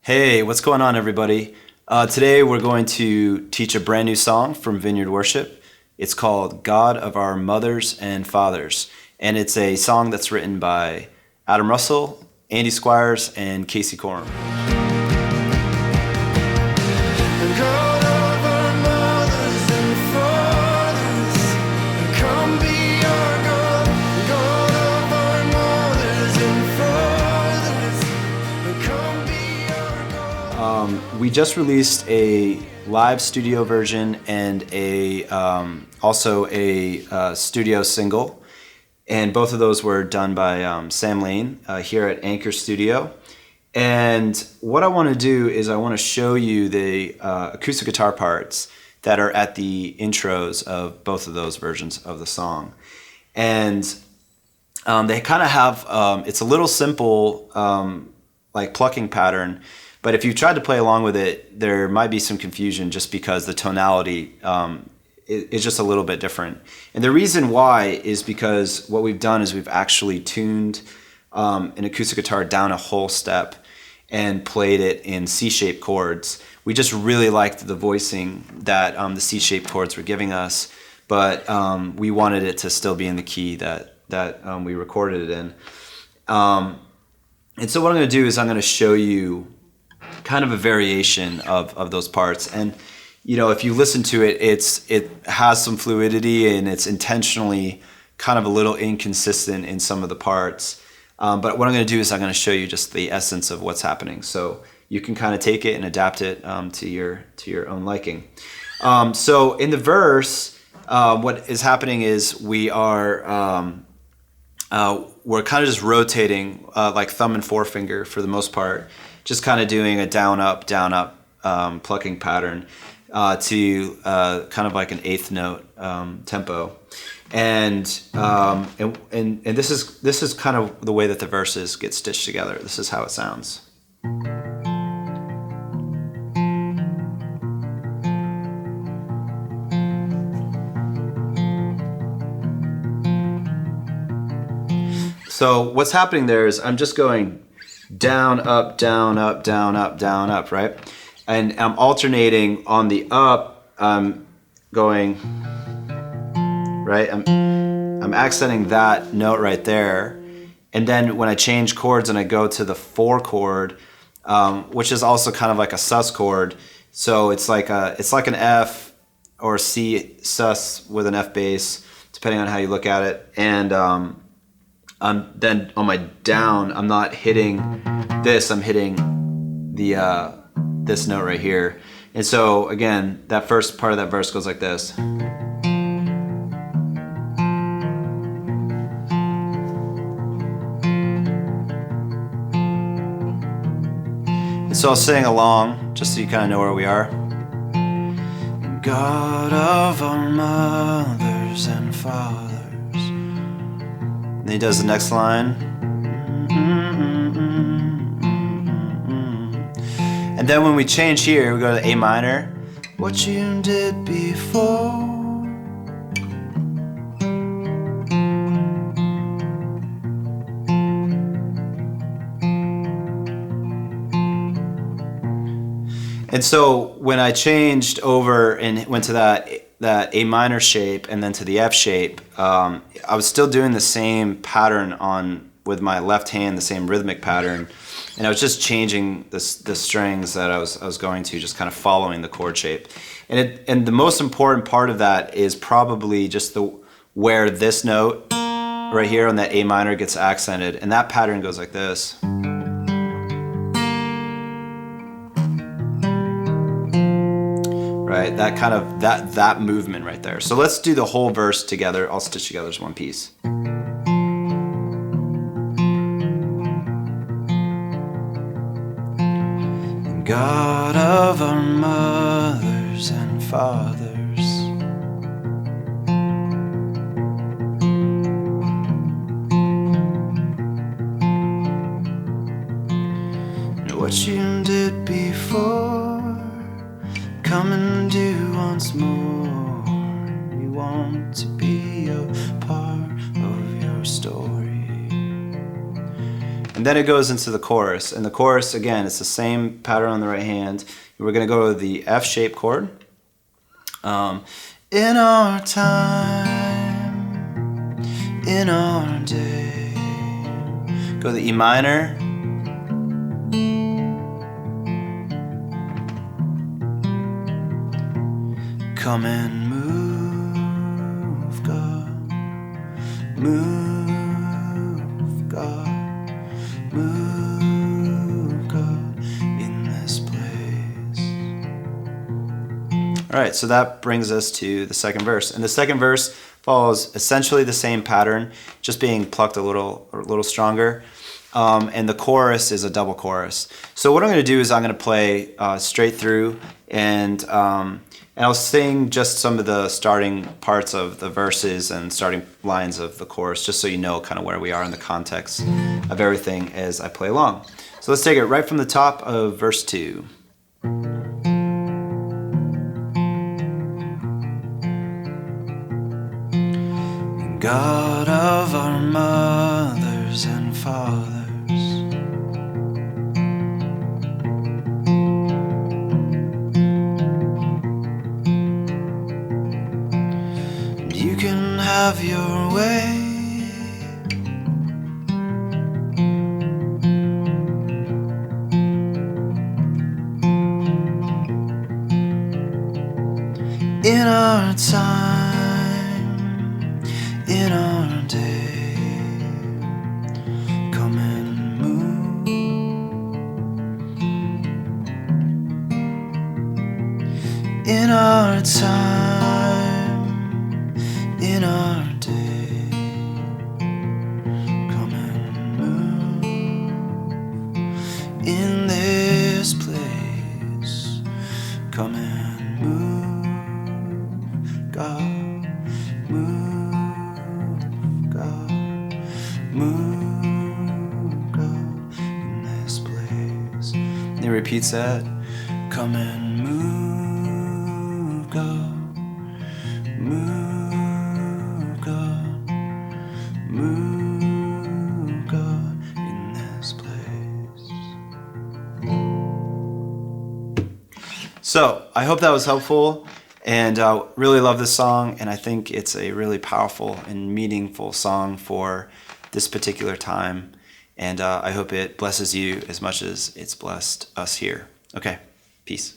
Hey, what's going on, everybody? Today we're going to teach a brand new song from Vineyard Worship. It's called God of Our Mothers and Fathers, and it's a song that's written by Adam Russell, Andy Squires, and Casey Corum. We just released a live studio version and also a studio single, and both of those were done by Sam Lane here at Anchour Studio. And what I want to do is I want to show you the acoustic guitar parts that are at the intros of both of those versions of the song. And they kind of have, it's a little simple like plucking pattern, but if you tried to play along with it, there might be some confusion just because the tonality is just a little bit different. And the reason why is because what we've done is we've actually tuned an acoustic guitar down a whole step and played it in C-shaped chords. We just really liked the voicing that the C-shaped chords were giving us, but we wanted it to still be in the key that we recorded it in. And so what I'm going to do is I'm going to show you kind of a variation of those parts. And you know, if you listen to it, it has some fluidity and it's intentionally kind of a little inconsistent in some of the parts. But what I'm going to do is I'm going to show you just the essence of what's happening, so you can kind of take it and adapt it to your own liking. So in the verse, what is happening is we're kind of just rotating like thumb and forefinger for the most part, just kind of doing a down up plucking pattern to kind of like an eighth note tempo, and this is kind of the way that the verses get stitched together. This is how it sounds. So what's happening there is I'm just going down, up, down, up, down, up, down, up, right? And I'm alternating on the up, I'm going, right? I'm accenting that note right there. And then when I change chords and I go to the 4 chord, which is also kind of like a sus chord. So it's like an F or C sus with an F bass, depending on how you look at it. And then on my down, I'm not hitting this, I'm hitting the this note right here. And so again, that first part of that verse goes like this. And so I'll sing along, just so you kind of know where we are. God of our mothers and fathers. And then he does the next line. And then when we change here, we go to A minor. What you did before. And so when I changed over and went to that A minor shape and then to the F shape, I was still doing the same pattern with my left hand, the same rhythmic pattern, and I was just changing the strings that I was going to, just kind of following the chord shape. And the most important part of that is probably just where this note right here on that A minor gets accented, and that pattern goes like this. Right, that kind of that movement right there. So let's do the whole verse together. I'll stitch together as one piece. God of our mothers and fathers, and what you did before, come and do once more. We want to be a part of your story. And then it goes into the chorus. And the chorus, again, it's the same pattern on the right hand. We're going to go to the F-shaped chord. In our time, in our day. Go to the E minor. Come and move, God. Move, God. Move, God, in this place. All right, so that brings us to the second verse. And the second verse follows essentially the same pattern, just being plucked a little stronger. And the chorus is a double chorus. So what I'm going to do is I'm going to play straight through, and I'll sing just some of the starting parts of the verses and starting lines of the chorus, just so you know kind of where we are in the context of everything as I play along. So let's take it right from the top of verse 2. God of our mothers and fathers, you can have your way. In our time, in our day, come and move. In our time, in our day, come and move. In this place, come and move. God, move, God, move, God, in this place. And he repeats that. Come and move, God, move, God, move, God, in this place. So, I hope that was helpful. And really love this song, and I think it's a really powerful and meaningful song for this particular time. And I hope it blesses you as much as it's blessed us here. Okay, peace.